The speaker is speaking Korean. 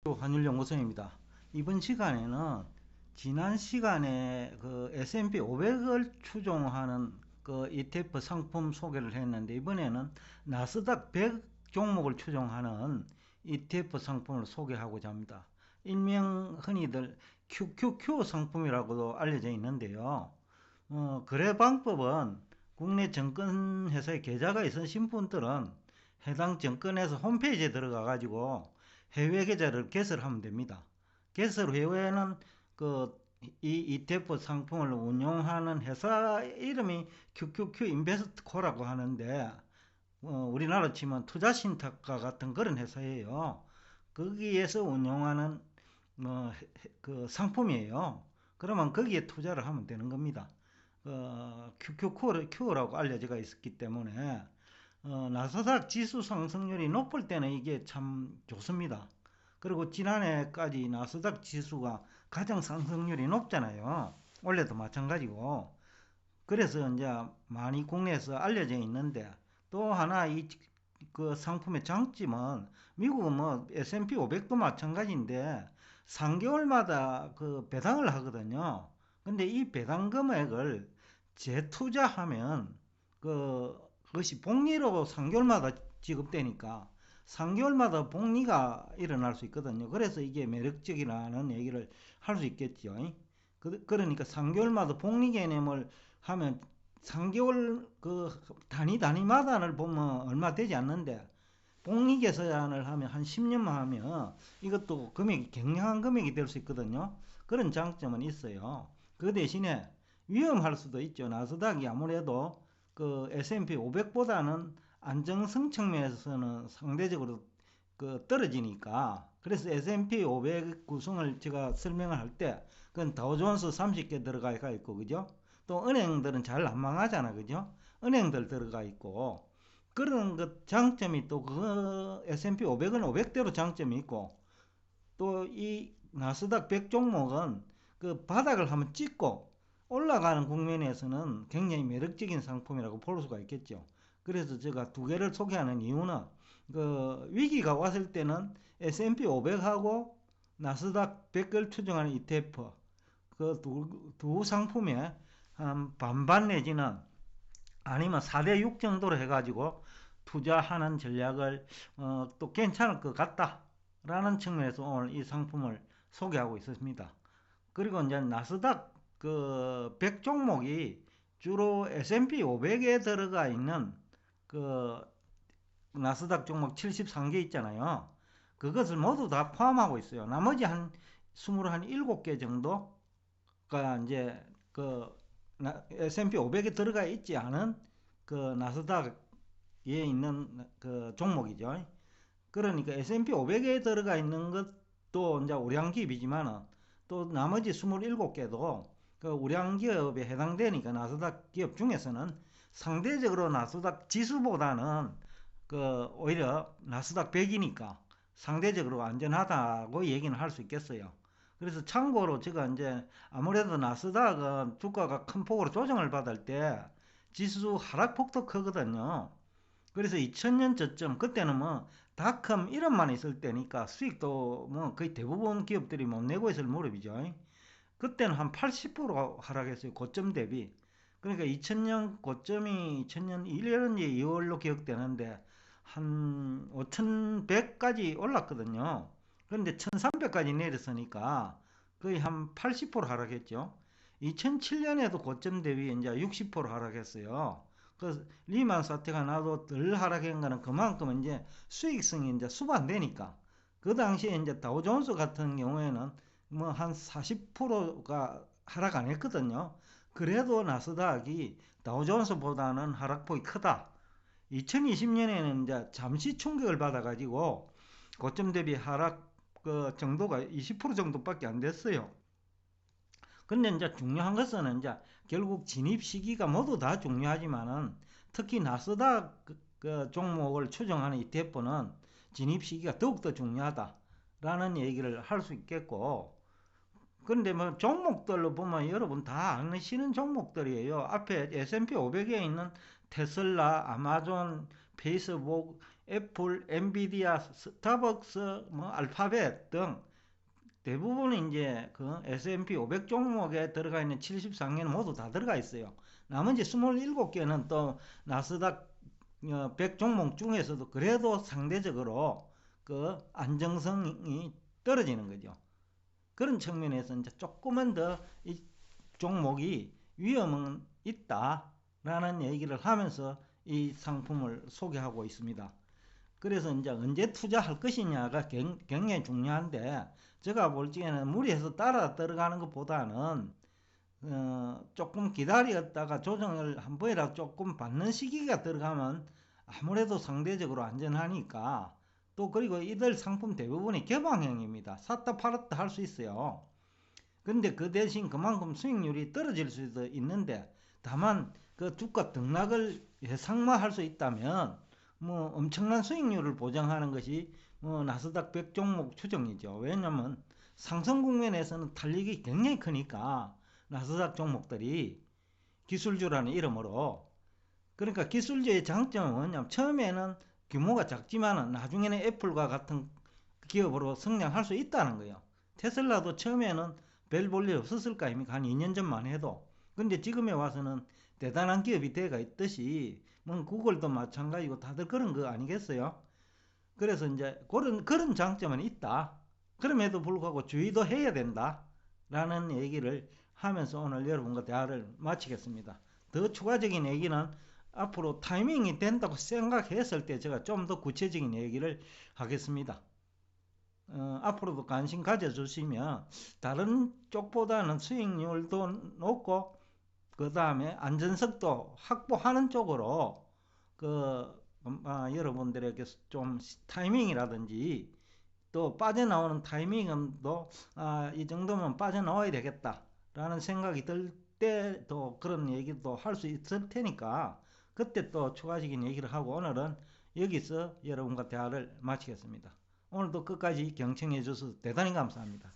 환율연구소입니다. 이번 시간에는 지난 시간에 그 S&P 500을 추종하는 그 ETF 상품 소개를 했는데, 이번에는 나스닥 100 종목을 추종하는 ETF 상품을 소개하고자 합니다. 일명 흔히들 QQQ 상품이라고도 알려져 있는데요. 거래 방법은 국내 증권회사에 계좌가 있으신 분들은 해당 증권회사 홈페이지에 들어가 가지고 해외 계좌를 개설하면 됩니다. 개설 후에는 이 ETF 상품을 운용하는 회사 이름이 QQQ 인베스트코라고 하는데, 우리나라 치면 투자신탁과 같은 그런 회사예요. 거기에서 운용하는 그 상품이에요. 그러면 거기에 투자를 하면 되는 겁니다. QQQ라고 알려져 있기 때문에 나스닥 지수 상승률이 높을 때는 이게 참 좋습니다. 그리고 지난해까지 나스닥 지수가 가장 상승률이 높잖아요. 원래도 마찬가지고. 그래서 이제 많이 국내에서 알려져 있는데, 또 하나 그 상품의 장점은 미국은 뭐 S&P 500도 마찬가지인데 3개월마다 그 배당을 하거든요. 근데 이 배당 금액을 재투자하면 그것이 복리로 3개월마다 지급되니까 3개월마다 복리가 일어날 수 있거든요. 그래서 이게 매력적이라는 얘기를 할 수 있겠죠. 그러니까 3개월마다 복리 개념을 하면 3개월 그 단위마다를 보면 얼마 되지 않는데, 복리 계산을 하면 한 10년만 하면 이것도 금액이 굉장한 금액이 될 수 있거든요. 그런 장점은 있어요. 그 대신에 위험할 수도 있죠. 나스닥이 아무래도 그 S&P 500보다는 안정성 측면에서는 상대적으로 떨어지니까. 그래서 S&P 500 구성을 제가 설명을 할 때 그건 다우존스 30개 들어가 있고, 그죠? 또 은행들은 잘 안 망하잖아, 그죠? 은행들 들어가 있고, 그런 그 장점이 또 그 S&P 500은 500대로 장점이 있고, 또 이 나스닥 100 종목은 그 바닥을 한번 찍고 올라가는 국면에서는 굉장히 매력적인 상품이라고 볼 수가 있겠죠. 그래서 제가 두 개를 소개하는 이유는 그 위기가 왔을 때는 S&P 500하고 나스닥 100을 추정하는 ETF 그 두 상품에 한 반반 내지는 아니면 4대 6 정도로 해가지고 투자하는 전략을 또 괜찮을 것 같다라는 측면에서 오늘 이 상품을 소개하고 있습니다. 그리고 이제 나스닥 그 100 종목이 주로 S&P 500에 들어가 있는 그 나스닥 종목 73개 있잖아요. 그것을 모두 다 포함하고 있어요. 나머지 한 27개 정도가 이제 그 S&P 500에 들어가 있지 않은 그 나스닥에 있는 그 종목이죠. 그러니까 S&P 500에 들어가 있는 것도 이제 우량기업이지만 또 나머지 27개도 그 우량기업에 해당되니까 나스닥 기업 중에서는 상대적으로 나스닥 지수보다는 그 오히려 나스닥 100이니까 상대적으로 안전하다고 얘기는 할 수 있겠어요. 그래서 참고로 제가 이제 아무래도 나스닥은 주가가 큰 폭으로 조정을 받을 때 지수 하락폭도 크거든요. 그래서 2000년 저점, 그때는 뭐 닷컴 이런만 있을 때니까 수익도 뭐 거의 대부분 기업들이 못 내고 있을 무렵이죠. 그때는 한 80% 하락했어요. 고점 대비. 그러니까 2000년 고점이 2000년 1년 2월로 기억되는데 한 5100까지 올랐거든요. 그런데 1300까지 내렸으니까 거의 한 80% 하락했죠. 2007년에도 고점 대비 이제 60% 하락했어요. 그 리만 사태가 나도 덜 하락한 거는 그만큼 이제 수익성이 이제 수반되니까. 그 당시에 이제 다우존스 같은 경우에는 뭐 한 40%가 하락 안 했거든요. 그래도 나스닥이 다우존스보다는 하락폭이 크다. 2020년에는 이제 잠시 충격을 받아가지고 고점 대비 하락 그 정도가 20% 정도밖에 안 됐어요. 근데 이제 중요한 것은 이제 결국 진입 시기가 모두 다 중요하지만은 특히 나스닥 그 종목을 추정하는 ETF는 진입 시기가 더욱더 중요하다라는 얘기를 할 수 있겠고, 그런데 뭐 종목들로 보면 여러분 다 아시는 종목들이에요. 앞에 S&P 500에 있는 테슬라, 아마존, 페이스북, 애플, 엔비디아, 스타벅스, 뭐 알파벳 등 대부분 이제 그 S&P 500 종목에 들어가 있는 74개는 모두 다 들어가 있어요. 나머지 27개는 또 나스닥 100 종목 중에서도 그래도 상대적으로 그 안정성이 떨어지는 거죠. 그런 측면에서 이제 조금은 더 이 종목이 위험은 있다라는 얘기를 하면서 이 상품을 소개하고 있습니다. 그래서 이제 언제 투자할 것이냐가 굉장히 중요한데, 제가 볼 적에는 무리해서 따라 들어가는 것보다는 조금 기다렸다가 조정을 한 번이라도 조금 받는 시기가 들어가면 아무래도 상대적으로 안전하니까. 또 그리고 이들 상품 대부분이 개방형입니다. 샀다 팔았다 할 수 있어요. 근데 그 대신 그만큼 수익률이 떨어질 수도 있는데, 다만 그 주가 등락을 예상만 할 수 있다면 뭐 엄청난 수익률을 보장하는 것이 뭐 나스닥 100 종목 추정이죠. 왜냐면 상승 국면에서는 탄력이 굉장히 크니까, 나스닥 종목들이 기술주라는 이름으로. 그러니까 기술주의 장점은 뭐냐면 처음에는 규모가 작지만 나중에는 애플과 같은 기업으로 성장할 수 있다는 거예요. 테슬라도 처음에는 별 볼일 없었을 거 아닙니까? 한 2년 전만 해도. 근데 지금에 와서는 대단한 기업이 돼가 있듯이, 뭐 구글도 마찬가지고 다들 그런 거 아니겠어요? 그래서 이제 그런 장점은 있다. 그럼에도 불구하고 주의도 해야 된다 라는 얘기를 하면서 오늘 여러분과 대화를 마치겠습니다. 더 추가적인 얘기는 앞으로 타이밍이 된다고 생각했을 때 제가 좀 더 구체적인 얘기를 하겠습니다. 앞으로도 관심 가져주시면 다른 쪽보다는 수익률도 높고 그 다음에 안전성도 확보하는 쪽으로 여러분들에게 좀 타이밍이라든지 또 빠져나오는 타이밍도 이 정도면 빠져나와야 되겠다라는 생각이 들 때도 그런 얘기도 할 수 있을 테니까, 그때 또 추가적인 얘기를 하고 오늘은 여기서 여러분과 대화를 마치겠습니다. 오늘도 끝까지 경청해 주셔서 대단히 감사합니다.